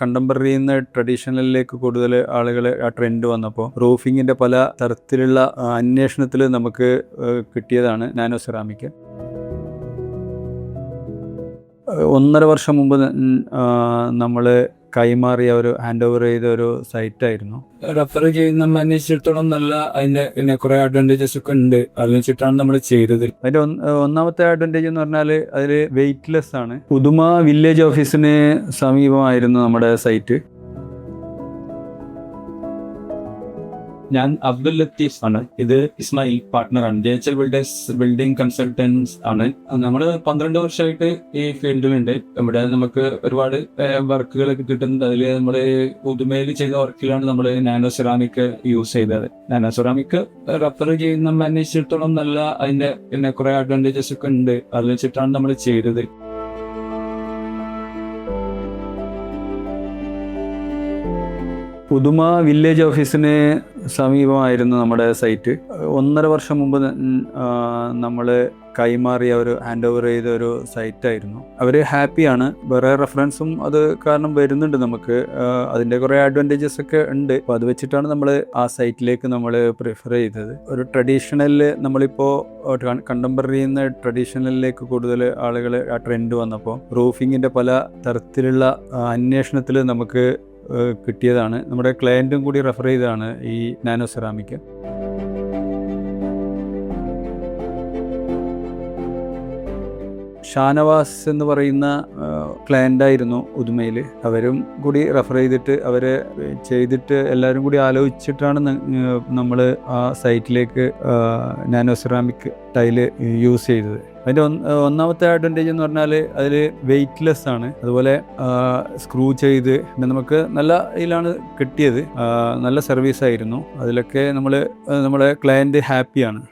കണ്ടംപററിയിൽ നിന്ന് ട്രഡീഷണലിലേക്ക് കൂടുതൽ ആളുകൾ ആ ട്രെൻഡ് വന്നപ്പോൾ റൂഫിങ്ങിൻ്റെ പല തരത്തിലുള്ള അന്വേഷണത്തിൽ നമുക്ക് കിട്ടിയതാണ് നാനോ സെറാമിക്. 1.5 വർഷം മുമ്പ് നമ്മൾ കൈമാറിയ ഒരു ഹാൻഡ് ഓവർ ചെയ്ത ഒരു സൈറ്റായിരുന്നു. റെഫർ ചെയ്യുന്ന അന്വേഷിച്ചിടത്തോളം നല്ല അതിന്റെ കുറെ അഡ്വാൻറ്റേജസ് ഒക്കെ ഉണ്ട്. അത് വെച്ചിട്ടാണ് നമ്മൾ ചെയ്തത്. അതിന്റെ ഒന്നാമത്തെ അഡ്വാൻറ്റേജ് എന്ന് പറഞ്ഞാൽ അതിൽ വെയിറ്റ്ലെസ് ആണ്. പുതുമ വില്ലേജ് ഓഫീസിന് സമീപമായിരുന്നു നമ്മുടെ സൈറ്റ്. ഞാൻ അബ്ദുൽ ലത്തീഫ് ആണ്. ഇത് ഇസ്മായിൽ പാർട്ട്ണറാണ്. JHL ബിൽഡിംഗ് കൺസൾട്ടൻസ് ആണ്. നമ്മൾ 12 വർഷമായിട്ട് ഈ ഫീൽഡിലുണ്ട്. ഇവിടെ നമുക്ക് ഒരുപാട് വർക്കുകളൊക്കെ കിട്ടുന്നുണ്ട്. അതിൽ നമ്മൾ പുതുമയിൽ ചെയ്ത വർക്കിലാണ് നമ്മൾ നാനോ സെറാമിക് യൂസ് ചെയ്തത്. നാനോ സെറാമിക് റെഫർ ചെയ്യുന്ന അന്വേഷിച്ചിടത്തോളം നല്ല അതിന്റെ കുറെ അഡ്വാൻറ്റേജസ് ഒക്കെ ഉണ്ട്. അത് വെച്ചിട്ടാണ് നമ്മൾ ചെയ്തത്. പുതുമ വില്ലേജ് ഓഫീസിന് സമീപമായിരുന്നു നമ്മുടെ സൈറ്റ്. 1.5 വർഷം മുമ്പ് നമ്മൾ കൈമാറിയ ഒരു ഹാൻഡ് ഓവർ ചെയ്ത ഒരു സൈറ്റായിരുന്നു. അവർ ഹാപ്പിയാണ്. വേറെ റെഫറൻസും അത് കാരണം വരുന്നുണ്ട് നമുക്ക്. അതിൻ്റെ കുറേ അഡ്വാൻറ്റേജസ് ഒക്കെ ഉണ്ട്. അപ്പോൾ അത് വെച്ചിട്ടാണ് നമ്മൾ ആ സൈറ്റിലേക്ക് നമ്മൾ പ്രിഫർ ചെയ്തത്. ഒരു ട്രഡീഷണലിൽ നമ്മളിപ്പോൾ കണ്ടംപററിയിൽ നിന്ന് ട്രഡീഷണലിലേക്ക് കൂടുതൽ ആളുകൾ ആ ട്രെൻഡ് വന്നപ്പോൾ റൂഫിങ്ങിൻ്റെ പല തരത്തിലുള്ള അന്വേഷണത്തിൽ നമുക്ക് കിട്ടിയതാണ്. നമ്മുടെ ക്ലയൻറ്റും കൂടി റെഫർ ചെയ്തതാണ് ഈ നാനോ സെറാമിക്. ഷാനവാസ് എന്ന് പറയുന്ന ക്ലയൻ്റായിരുന്നു ഉദുമയിൽ. അവരും കൂടി റെഫർ ചെയ്തിട്ട് അവരെ ചെയ്തിട്ട് എല്ലാവരും കൂടി ആലോചിച്ചിട്ടാണ് നമ്മൾ ആ സൈറ്റിലേക്ക് നാനോ സെറാമിക് ടൈല് യൂസ് ചെയ്തത്. അതിൻ്റെ ഒന്നാമത്തെ അഡ്വാൻറ്റേജ് എന്ന് പറഞ്ഞാൽ അതിൽ വെയിറ്റ്ലെസ് ആണ്. അതുപോലെ സ്ക്രൂ ചെയ്ത് പിന്നെ നമുക്ക് നല്ല ഇതിലാണ് കിട്ടിയത്. നല്ല സർവീസായിരുന്നു. അതിലൊക്കെ നമ്മുടെ ക്ലയൻറ്റ് ഹാപ്പിയാണ്.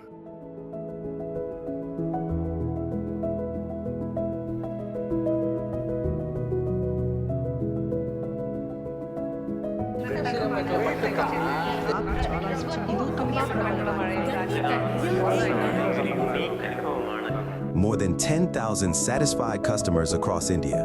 More than 10,000 satisfied customers across India.